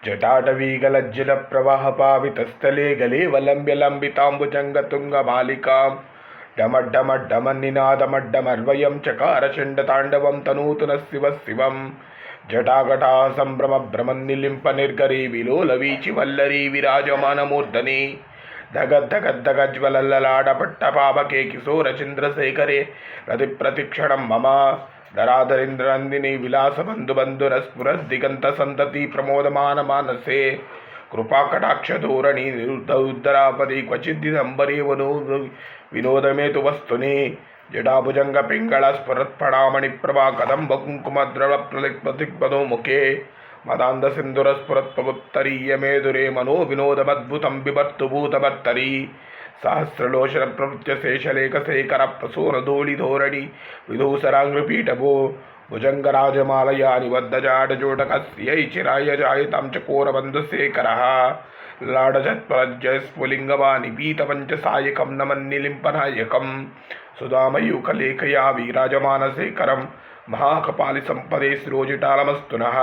जटाटवीगलज्जलप्रवाहपावितस्थले गलेवलम्ब्यलम्बिताम्बुजङ्गतुङ्गमालिकां डमड्डमड्डमन्निनादमड्डमर्वयं चकारचण्डताण्डवं तनूतु नः शिवः शिवं जटाकटाः सम्भ्रमभ्रमन्निलिम्पनिर्गरी विलोलवीचिवल्लरी विराजमानमूर्धनि धगद्धगद्धगज्ज्वलल्ललाडपट्टपावके किशोरचन्द्रशेखरे प्रतिप्रतिक्षणं मम धराधरेन्द्रनन्दिनी विलासबन्धुबन्धुरस्फुरद्दिगन्तसन्तति प्रमोदमान मानसे कृपाकटाक्षधोरणि निरुद्धरुद्धरापदि क्वचिद्दिगम्बरे विनोदमेतु वस्तुनि जटाभुजङ्गपिङ्गळस्फुरत्फणामणिप्रभा कदम्बकुङ्कुमद्रवप्रतिपदो मुखे मदान्धसिन्धुरस्फुरत्पवुत्तरीयमेधुरे मनोविनोदमद्भुतं बिभर्तु भूतभर्तरि सहस्रलोचन प्रवृत्य शेषलेखशेखर प्रसूनधूलिधोरणि विधूसराङ्गपीठभो भुजङ्गराजमालया निबद्धजाडजोटकस्यै चिराय जायतां चकोरबन्धुशेखरः लाडजत्परज्जयस्फुलिङ्गवानि पीतपञ्चसायकं नमन्निलिम्पनायकं सुधामयूखलेखया विराजमानशेखरं महाकपालिसम्पदे शिरोजिटालमस्तु नः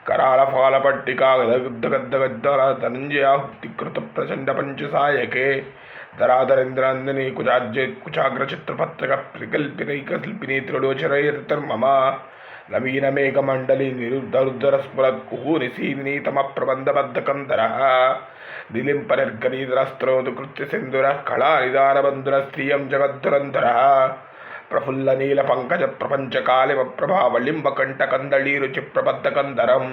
करालफालपट्टिका गद्दगद्दगद्दरा धनञ्जयाहुतिकृतप्रचण्डपञ्चसायके धराधरेन्द्रनन्दिनी कुचाग्रचित्रपत्रकप्रकल्पिनैकशिल्पिनी त्रिलोचनैर्मम नवीनमेघमण्डली निरुद्धरुद्धरस्फुरत्कुहूनिशीनितमप्रबन्धबद्धकन्धरः निलिम्पनिर्गरीधरस्त्रोतुकृत्य सिन्धुरः कलानिदानबन्धुरस्त्रियं जगद्धुरन्धरः प्रफुल्लनीलपङ्कजप्रपञ्चकालिमप्रभावलिम्बकण्ठकन्दलीरुचिप्रबद्धकन्धरं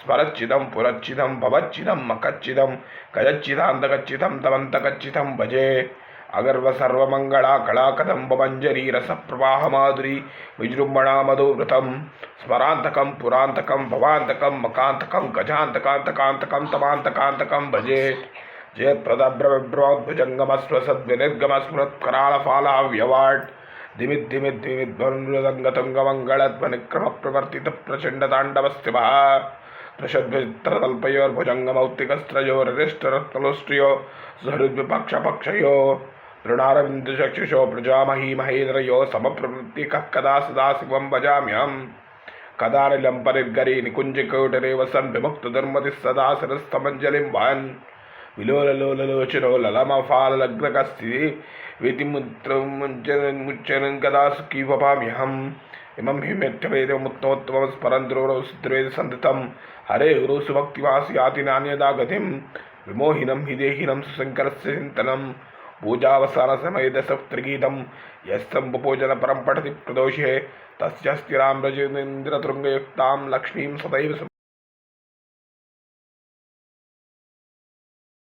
स्मरच्चिदं पुरच्चिदं भवच्चिदं मकच्चिदं गजच्चिदान्तकच्चिदं तमन्तकच्चिदं भजे अगर्वसर्वमङ्गला कलाकदम्बमञ्जरी रसप्रवाहमाधुरी विजृम्भणा मधुवृतं स्मरान्तकं पुरान्तकं भवान्तकं मकान्तकं गजान्तकान्तकान्तकं तमान्तकान्तकं भजे जयप्रदभ्रभ्रभुजङ्गमस्वसद्विनिर्गमस्मृत्कराळफालाव्यवाट् दिमिद्दिमिद्दिमिद्वन्द्रङ्गतुङ्गमङ्गलध्वनिक्रमप्रवर्तितप्रचण्डताण्डवस्तिभः त्रिषद्भित्रतल्पयोर्भुजङ्गमौक्तिकस्त्रयोररिष्टरत्नलुष्ट्रियो सहृद्विपक्षपक्षयो तृणारविन्दचक्षुषो प्रजामही महेन्द्रयो समप्रवृत्तिकः कदा सदाशिवं भजाम्यहं कदानिलम्पनिर्गरी निकुञ्जकोटरे वसन् विमुक्तदुर्मतिः सदा शिरस्तमञ्जलिं वहन् विलोललोललोचनो ललमफालग्नकस्ति विधिमुच्चरन् कदा सुखी भवाम्यहम् इमं हि मेत्यवेदमुत्तमोत्तमं स्मरन् द्रोणोसिद्वेद सन्धितं हरे गुरु सुभक्तिवासि याति नान्यदा गतिं विमोहिनं हि देहिनं सुशङ्करस्य चिन्तनं पूजावसानसमये दशस्त्रगीतं यस्सम्पूजनपरं पठति प्रदोषे तस्य स्थिरां रजनीन्द्रतृङ्गयुक्तां लक्ष्मीं सदैव